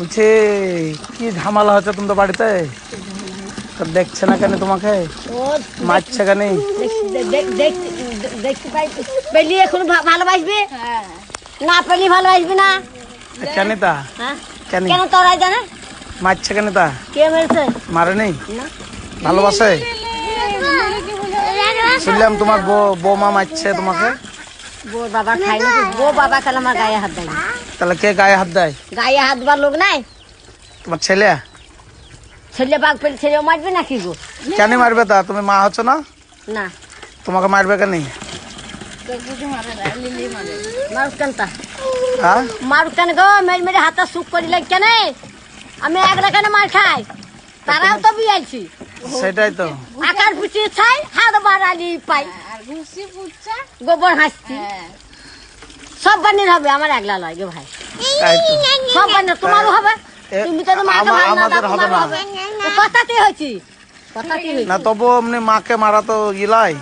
বুঝছি কি ঝামেলা হচ্ছে তোমাদের বাড়িতে? দেখছে না কেন তোমাকে? মারছে কেন? দেখতে পেলি এখন ভালোবাসবি, না পেলি ভালোবাসবি না কেন তা? কেন কেন তোরাই জানে? মারছে কেন তা? কে মেরেছে? মারে নেই, ভালোবাসে। শুনলাম তোমার বৌমা মারছে তোমাকে। বউ বাবা খাই না, বউ বাবা কেন আমার গায়ে হাত দেয়? তাহলে কে গায়ে হাত দেয়? গায়ে হাত দেওয়ার লোক নাই? তোমার ছেলে। ছেলে বাঘ পেলে ছেলেও মারবে নাকি গো? কেন মারবে তা? তুমি মা হচ্ছ না? না, তোমাকে মারবে কেন? মারুক কেন তা? হ্যাঁ, মারুক কেন গো? মেরে মেরে হাতটা সুখ করিলে কেন? আমি একলা কেন মার খাই? তারাও তো বিয়াইছি। সেটাই তো। আকার পুচিয়ে ছাই হাত বাড়ালি পাই, গোবর হাসছি সব বানির হবে, আমার একলা লয় গো ভাই। তাই তো। সব বানির তোমারও হবে, তুমি তো মাকে ভালো না, আমাদের হবে তোমারও না। হবে। কথাতেই হয়েছি, কথাতেই না হয়েছি। তবু এমনি মাকে মারা তো ইলাই,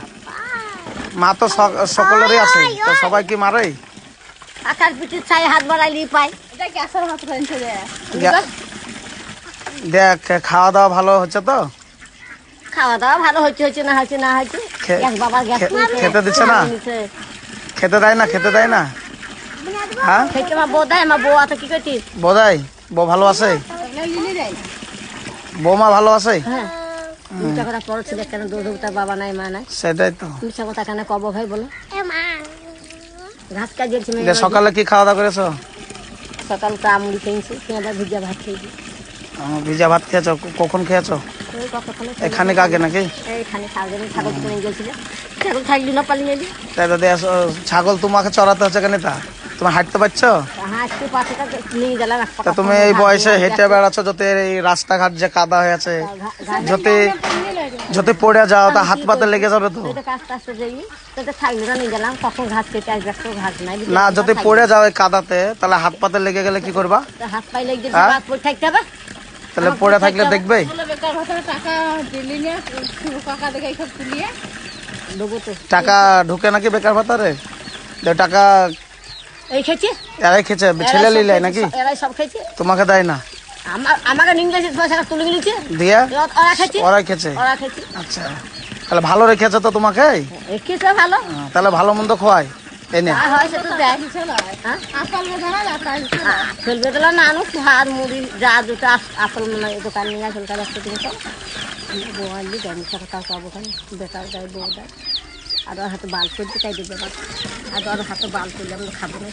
মা তো সকলেরই আছে, তো সবাই কি মারে? আকার পুচিয়ে ছাই হাত বাড়ালি পাই। দেখ, খাওয়া দাওয়া ভালো হচ্ছে তো? খাওয়া দাওয়া ভালো হচ্ছে, হচ্ছে না হচ্ছে না হচ্ছে। গ্যাস বাবা গ্যাস খেতে দিচ্ছে না? খেতে দেয় না? খেতে দেয় না? হ্যাঁ, খেতে আমার বউ দেয়, আমার বউ আছে কি করছিস? বোধাই বউ ভালো আছে, বৌমা ভালো আছে। হ্যাঁ, মিথ্যা কথা পড়ো ছিল কেন? তার বাবা নাই মা নাই, সেটাই তো। মিথ্যা কথা কেন কব ভাই বলো? ঘাস কাজ সকালে কি খাওয়া দাওয়া করেছো? সকাল চা মুড়ি খেয়েছি, পেঁয়াজা ভিজা ভাত খেয়েছি। ভিজা ভাত খেয়েছো? কখন খেয়েছো? এখানে আগে নাকি? এইখানে ছাগল কিনে গেছিল, ছাগল থাকলি না পালিয়ে গেলি। তাই দাদি, ছাগল তোমাকে চড়াতে হচ্ছে কেন তা? তুমি হাঁটতে পারছো? হাঁটতে পাশে নিয়ে গেলাম। তা তুমি এই বয়সে হেঁটে বেড়াচ্ছ, যাতে এই রাস্তাঘাট যে কাদা হয়ে আছে, যদি পড়ে যাও তা হাত পাতে লেগে যাবে তো। কাজটা আসতে যাই তো থাকলি না, নিয়ে গেলাম। কখন ঘাস কেটে আসবে, একটু ঘাস নাই। না, যদি পড়ে যাও এই কাদাতে, তাহলে হাত পাতে লেগে গেলে কি করবা? হাত পায়ে লেগে পড়ে থাকতে হবে। তাহলে পড়ে থাকলে দেখবে। টাকা ঢুকে নাকি বেকার ভাতারে? টাকা এই খেয়েছে, এরাই খেয়েছে, ছেলে লিলাই নাকি? এরাই সব খেয়েছে, তোমাকে দেয় না? আমাকে নিয়ে গেছে পয়সা তুলে নিয়েছে, দিয়া ওরা খেয়েছে, ওরাই খেয়েছে। ওরা খেয়েছে। আচ্ছা, তাহলে ভালো রেখেছে তো তোমাকে। রেখেছে ভালো, তাহলে ভালো মন্দ খোয়াই এনে। ফেলবে দিল না, আনুক ভাত মুড়ি যা দুটো আসল মনে হয় দোকান নিয়ে আসল কাজ একটা জিনিস বউ আনলি মিশা কথা পাবো ওখানে বেকার দেয়, বউ দেয়। আর ওর হাতে বাল করতে তাই দেবে, আর ওর হাতে বাল করলে আমরা খাবো না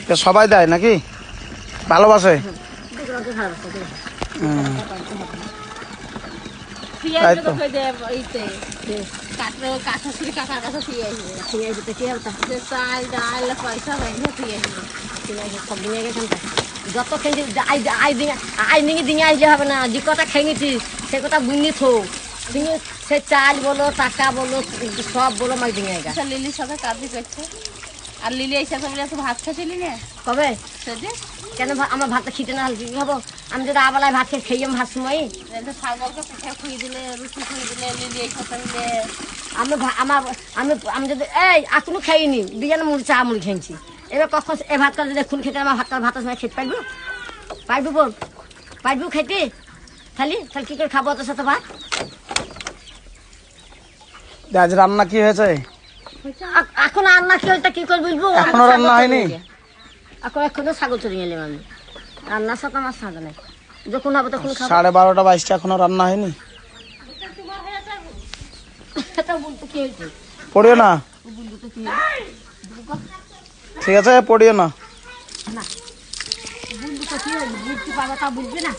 তো। সবাই দেয় নাকি? ভালোবাসে? যত খেয়েছি আই নিয়ে দিয়ে আসলে হবে না, যে কথা খেয়ে নিছি সে কথা বুঝলি থো। তুমি সে চাল বলো, টাকা বলো, সব বলো মাই দিয়ে গেছে। লিলির সাথে কাজ করছে, আর লিলি এসে বলে তো ভাত খাচ্ছিলি না কবে? সেদিন কেন আমার ভাতটা খিটে না হলে কি হবো? আমি যদি আবেলায় ভাত খেয়ে খেয়ে ভাত সময় ছাগলকে পিঠা খুঁয়ে দিলে, রুটি খুঁয়ে দিলে, লিলি এই সাথে মিলে আমি যদি এই এখনো খাইনি, বিরিয়ানি মুড়ি চা মুড়ি খেয়েছি। এবার কখন এ ভাতটা যদি খুন খেতে আমার ভাতের সময় খেতে পারবো? পারবো বল? পারবো খেতে? তাহলে কি করে খাবো তোর সাথে ভাত? আজ রান্না কি হয়েছে? এখন রান্না কি হয়েছে কি করে বলবো? এখনো রান্না হয়নি? এখনো ছাগল চলে গেলাম আমি, রান্নার সাথে আমার সাথে নাই। যখন হবে তখন খাবো। 12:30 বাজছে, এখনো রান্না হয়নি? পড়িও না, ঠিক আছে? পড়িও না। বুঝলি তো কি হয়েছে, বুঝতে পারবো তা বুঝবে না।